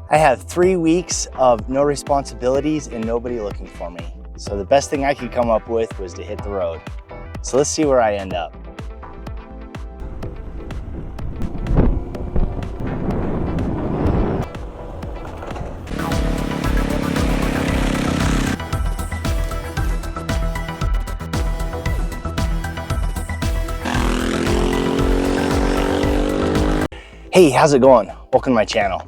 I have 3 weeks of no responsibilities and nobody looking for me. So the best thing I could come up with was to hit the road. So let's see where I end up. Hey, how's it going? Welcome to my channel.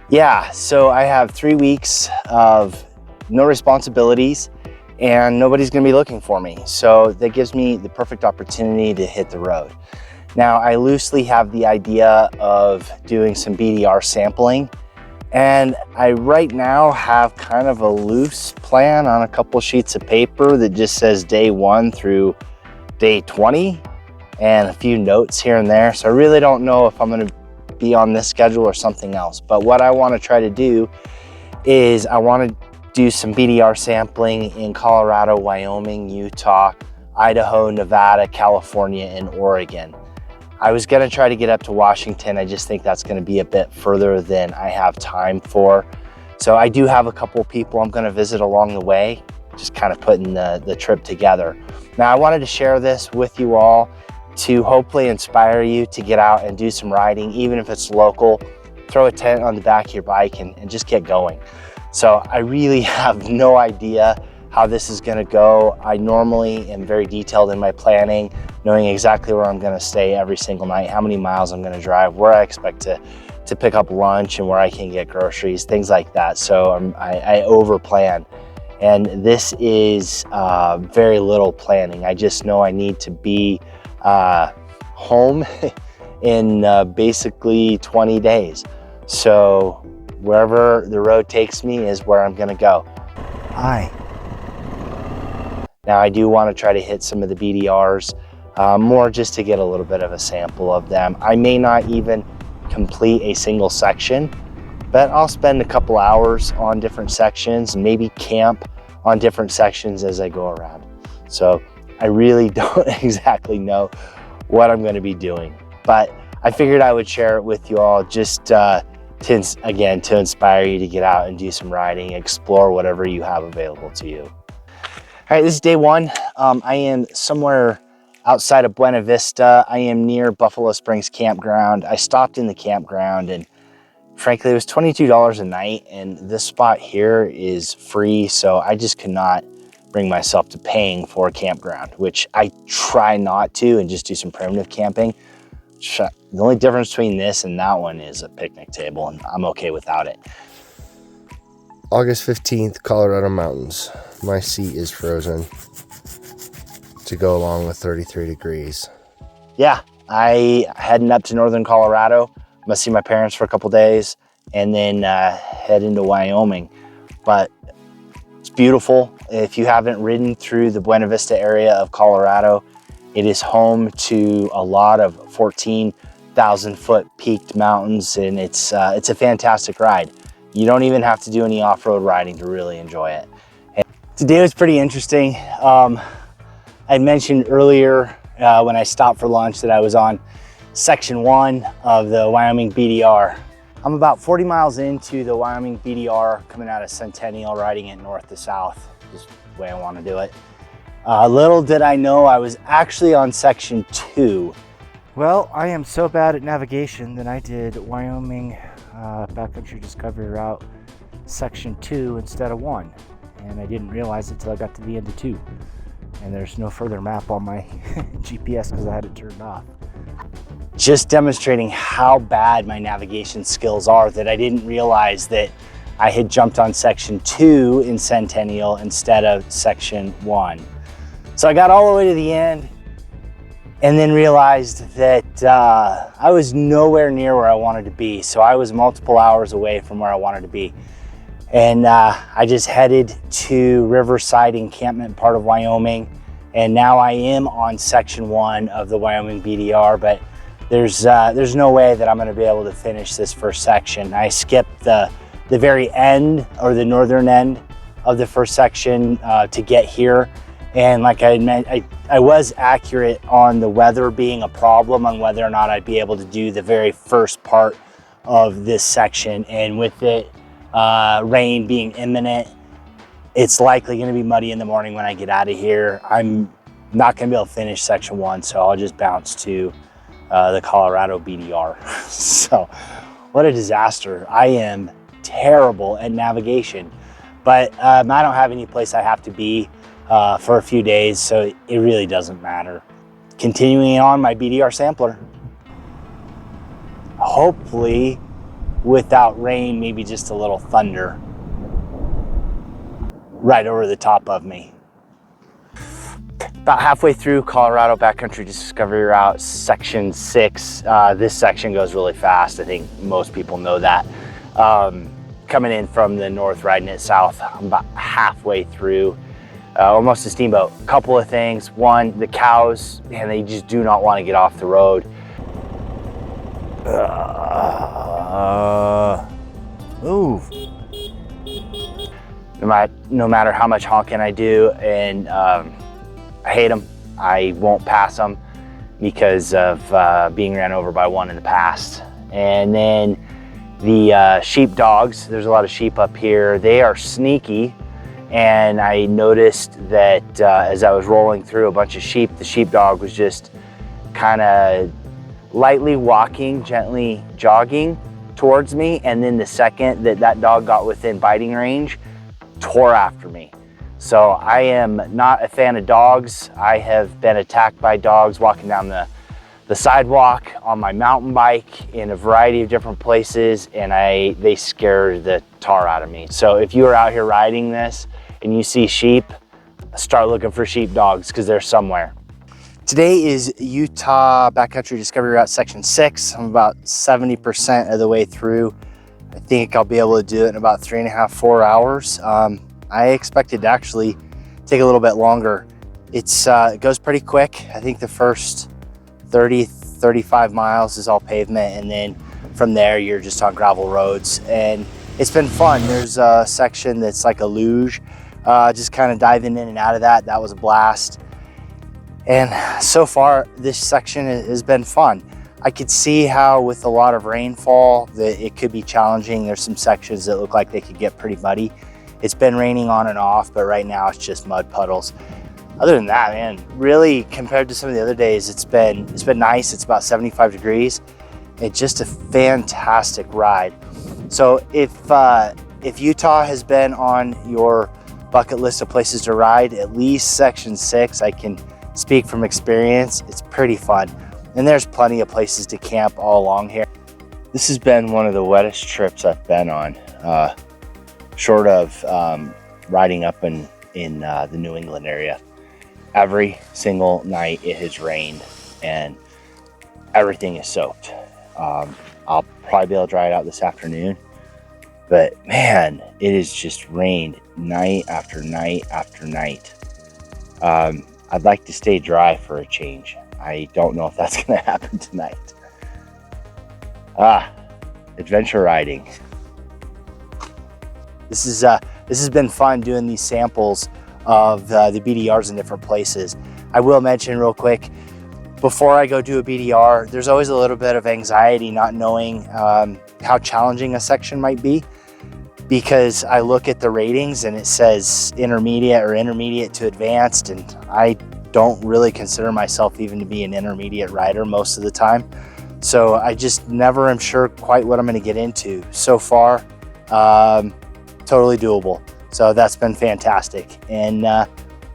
Yeah, so I have 3 weeks of no responsibilities and nobody's gonna be looking for me. So that gives me the perfect opportunity to hit the road. Now, I loosely have the idea of doing some BDR sampling, and I right now have kind of a loose plan on a couple sheets of paper that just says day 1 through day 20. And a few notes here and there. So I really don't know if I'm gonna be on this schedule or something else. But what I wanna try to do is I wanna do some BDR sampling in Colorado, Wyoming, Utah, Idaho, Nevada, California, and Oregon. I was gonna try to get up to Washington. I just think that's gonna be a bit further than I have time for. So I do have a couple people I'm gonna visit along the way, just kind of putting the trip together. Now I wanted to share this with you all to hopefully inspire you to get out and do some riding, even if it's local. Throw a tent on the back of your bike and just get going. So I really have no idea how this is gonna go. I normally am very detailed in my planning, knowing exactly where I'm gonna stay every single night, how many miles I'm gonna drive, where I expect to pick up lunch and where I can get groceries, things like that. So I over plan. And this is very little planning. I just know I need to be home in basically 20 days. So wherever the road takes me is where I'm gonna go. Hi. Now I do want to try to hit some of the BDRs, more just to get a little bit of a sample of them. I may not even complete a single section, but I'll spend a couple hours on different sections and maybe camp on different sections as I go around. So I really don't exactly know what I'm going to be doing, but I figured I would share it with you all just to inspire you to get out and do some riding, explore whatever you have available to you. All right, this is day 1. I am somewhere outside of Buena Vista. I am near Buffalo Springs Campground. I stopped in the campground and frankly, it was $22 a night, and this spot here is free, so I just could not bring myself to paying for a campground, which I try not to and just do some primitive camping. The only difference between this and that one is a picnic table, and I'm okay without it. August 15th, Colorado mountains. My seat is frozen to go along with 33 degrees. Yeah, I heading up to northern Colorado. I'm gonna see my parents for a couple days and then head into Wyoming. But it's beautiful. If you haven't ridden through the Buena Vista area of Colorado, it is home to a lot of 14,000 foot peaked mountains, and it's a fantastic ride. You don't even have to do any off-road riding to really enjoy it. And today was pretty interesting. I mentioned earlier when I stopped for lunch that I was on section 1 of the Wyoming BDR. I'm about 40 miles into the Wyoming BDR, coming out of Centennial, riding it north to south, just the way I want to do it. Little did I know I was actually on section 2. Well, I am so bad at navigation that I did Wyoming Backcountry Discovery Route section 2 instead of 1. And I didn't realize it till I got to the end of 2. And there's no further map on my GPS because I had it turned off. Just demonstrating how bad my navigation skills are that I didn't realize that I had jumped on section 2 in Centennial instead of section 1. So I got all the way to the end and then realized that I was nowhere near where I wanted to be. So I was multiple hours away from where I wanted to be. And I just headed to Riverside encampment, part of Wyoming. And now I am on section 1 of the Wyoming BDR, but there's no way that I'm gonna be able to finish this first section. I skipped the very end, or the northern end of the first section to get here. And like I meant, I was accurate on the weather being a problem on whether or not I'd be able to do the very first part of this section, and with it rain being imminent, it's likely going to be muddy in the morning when I get out of here. I'm not going to be able to finish section 1, so I'll just bounce to the Colorado BDR. So what a disaster. I am terrible at navigation, but I don't have any place I have to be for a few days, so it really doesn't matter. Continuing on my BDR sampler. Hopefully without rain, maybe just a little thunder right over the top of me. About halfway through Colorado Backcountry Discovery Routes, section 6. This section goes really fast. I think most people know that. Coming in from the north, riding it south, I'm about halfway through, almost a steamboat. A couple of things. One, the cows, man, they just do not want to get off the road. Move. No matter how much honking I do, and I hate them, I won't pass them because of being ran over by one in the past. And then the sheep dogs, there's a lot of sheep up here. They are sneaky, and I noticed that as I was rolling through a bunch of sheep, the sheepdog was just kind of lightly walking, gently jogging towards me, and then the second that dog got within biting range, tore after me. So I am not a fan of dogs. I have been attacked by dogs walking down the sidewalk, on my mountain bike, in a variety of different places, and they scare the tar out of me. So if you are out here riding this and you see sheep, start looking for sheep dogs, because they're somewhere. Today is Utah Backcountry Discovery Route section 6. I'm about 70% of the way through. I think I'll be able to do it in about 3.5 to 4 hours. I expected to actually take a little bit longer. It goes pretty quick. I think the first 35 miles is all pavement, and then from there you're just on gravel roads, and it's been fun. There's a section that's like a luge, just kind of diving in and out of that. That was a blast. And so far, this section has been fun. I could see how with a lot of rainfall that it could be challenging. There's some sections that look like they could get pretty muddy. It's been raining on and off, but right now it's just mud puddles. Other than that, man, really compared to some of the other days, it's been nice. It's about 75 degrees. It's just a fantastic ride. So if Utah has been on your bucket list of places to ride, at least section 6, I can speak from experience, it's pretty fun. And there's plenty of places to camp all along here. This has been one of the wettest trips I've been on, short of riding up in the New England area. Every single night it has rained and everything is soaked. I'll probably be able to dry it out this afternoon, but man, it has just rained night after night after night. I'd like to stay dry for a change. I don't know if that's going to happen tonight. Adventure riding. This has been fun doing these samples of the BDRs in different places. I will mention real quick, before I go do a BDR, there's always a little bit of anxiety not knowing how challenging a section might be, because I look at the ratings and it says intermediate or intermediate to advanced, and I don't really consider myself even to be an intermediate rider most of the time. So I just never am sure quite what I'm going to get into. So far, totally doable. So that's been fantastic. And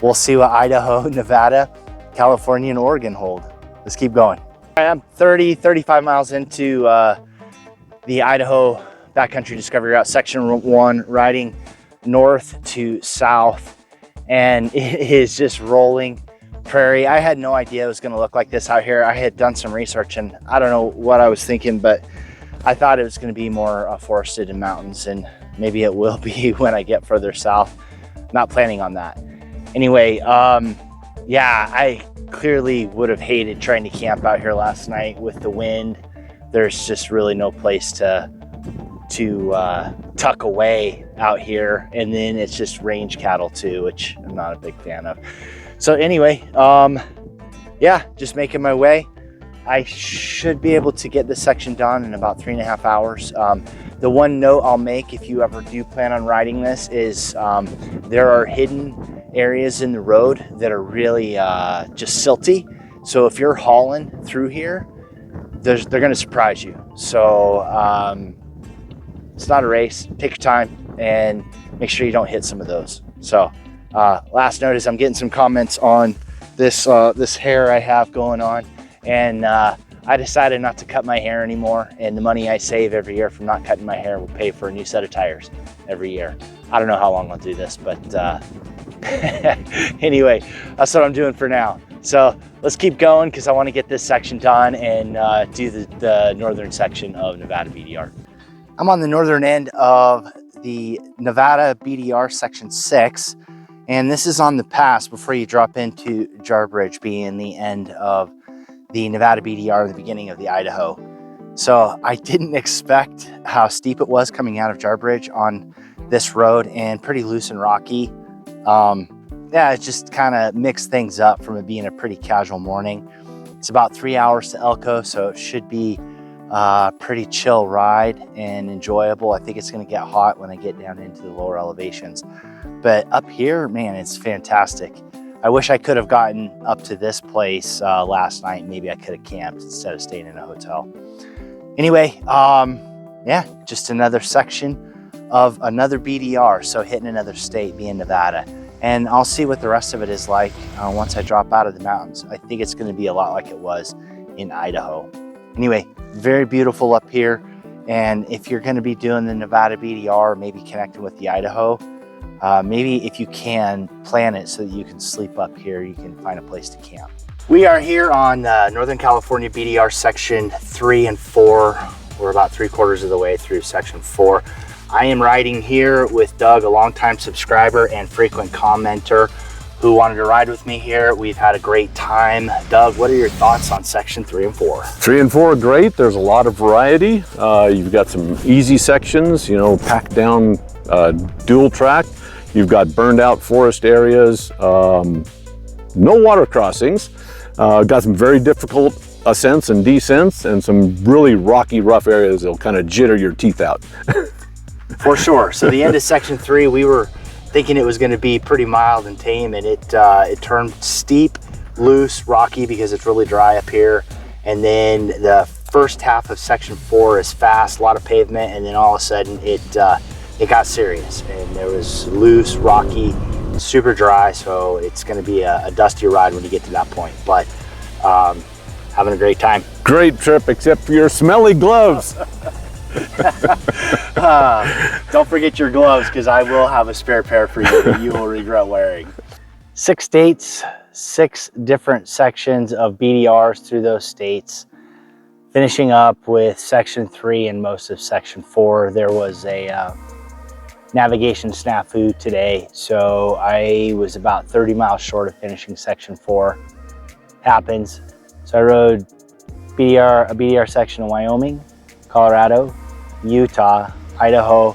we'll see what Idaho, Nevada, California, and Oregon hold. Let's keep going. I'm 35 miles into the Idaho Backcountry Discovery Route, section 1, riding north to south, and it is just rolling prairie. I had no idea it was going to look like this out here. I had done some research, and I don't know what I was thinking, but I thought it was going to be more forested and mountains, and maybe it will be when I get further south. Not planning on that. Anyway, yeah, I clearly would have hated trying to camp out here last night with the wind. There's just really no place to tuck away out here, and then it's just range cattle too, which I'm not a big fan of. So anyway, yeah, just making my way. I should be able to get this section done in about 3.5 hours. The one note I'll make if you ever do plan on riding this is there are hidden areas in the road that are really just silty. So if you're hauling through here, they're going to surprise you. So it's not a race. Take your time and make sure you don't hit some of those. So last note is I'm getting some comments on this this hair I have going on, and I decided not to cut my hair anymore, and the money I save every year from not cutting my hair will pay for a new set of tires every year. I don't know how long I'll do this, but anyway, that's what I'm doing for now. So let's keep going because I want to get this section done and do the northern section of Nevada BDR. I'm on the northern end of the Nevada BDR section 6, and this is on the pass before you drop into Jarbidge, being the end of the Nevada BDR, the beginning of the Idaho. So I didn't expect how steep it was coming out of Jarbidge on this road, and pretty loose and rocky. Yeah, it just kind of mixed things up from it being a pretty casual morning. It's about 3 hours to Elko, so it should be a pretty chill ride and enjoyable. I think it's going to get hot when I get down into the lower elevations, but up here, man, it's fantastic. I wish I could have gotten up to this place last night. Maybe I could have camped instead of staying in a hotel. Anyway, yeah, just another section of another BDR. So hitting another state, being Nevada. And I'll see what the rest of it is like once I drop out of the mountains. I think it's going to be a lot like it was in Idaho. Anyway, very beautiful up here. And if you're going to be doing the Nevada BDR, maybe connecting with the Idaho, maybe if you can plan it so that you can sleep up here, you can find a place to camp. We are here on Northern California BDR section 3 and 4. We're about 3/4 of the way through section 4. I am riding here with Doug, a longtime subscriber and frequent commenter who wanted to ride with me here. We've had a great time. Doug, what are your thoughts on section 3 and 4? 3 and 4 are great. There's a lot of variety. You've got some easy sections, you know, packed down dual track. You've got burned out forest areas, no water crossings. Got some very difficult ascents and descents, and some really rocky, rough areas that'll kind of jitter your teeth out. For sure. So the end of section 3, we were thinking it was going to be pretty mild and tame, and it turned steep, loose, rocky because it's really dry up here. And then the first half of section 4 is fast, a lot of pavement, and then all of a sudden it got serious, and there was loose, rocky, super dry. So it's going to be a dusty ride when you get to that point. But having a great time. Great trip, except for your smelly gloves. Don't forget your gloves, because I will have a spare pair for you that you will regret wearing. 6 states, 6 different sections of BDRs through those states. Finishing up with section 3 and most of section 4. There was a navigation snafu today, so I was about 30 miles short of finishing section 4. Happens. So I rode a BDR section in Wyoming, Colorado, Utah, Idaho,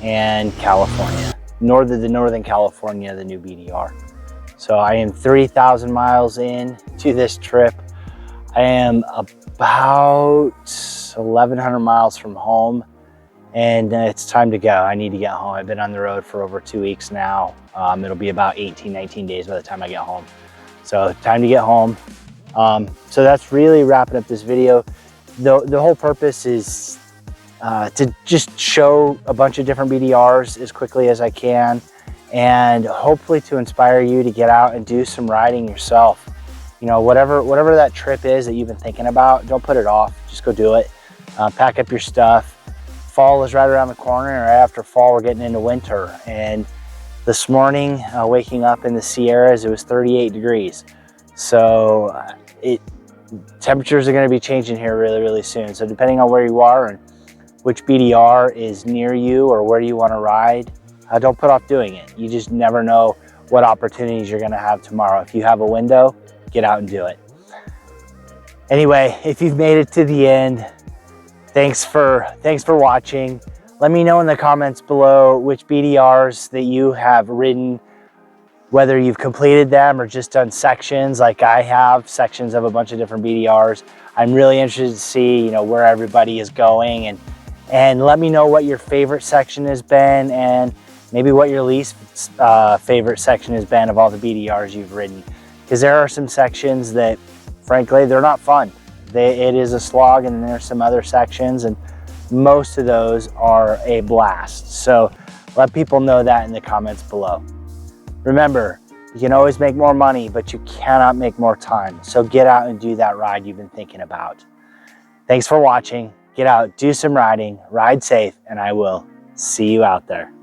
and California. Northern California, the new BDR. So I am 3,000 miles in to this trip. I am about 1,100 miles from home, and it's time to go. I need to get home. I've been on the road for over 2 weeks now. It'll be about 18, 19 days by the time I get home. So time to get home. So that's really wrapping up this video. The whole purpose is to just show a bunch of different BDRs as quickly as I can, and hopefully to inspire you to get out and do some riding yourself. You know, whatever that trip is that you've been thinking about, don't put it off. Just go do it. Pack up your stuff. Fall is right around the corner, and right after fall, we're getting into winter. And this morning, waking up in the Sierras, it was 38 degrees. So temperatures are going to be changing here really, really soon. So depending on where you are and which BDR is near you or where you want to ride, don't put off doing it. You just never know what opportunities you're going to have tomorrow. If you have a window, get out and do it. Anyway, if you've made it to the end, thanks for watching. Let me know in the comments below which BDRs that you have ridden Whether you've completed them or just done sections like I have, sections of a bunch of different BDRs, I'm really interested to see, you know, where everybody is going, and let me know what your favorite section has been and maybe what your least favorite section has been of all the BDRs you've ridden. Because there are some sections that, frankly, they're not fun. It is a slog, and there's some other sections, and most of those are a blast. So let people know that in the comments below. Remember, you can always make more money, but you cannot make more time. So get out and do that ride you've been thinking about. Thanks for watching. Get out, do some riding, ride safe, and I will see you out there.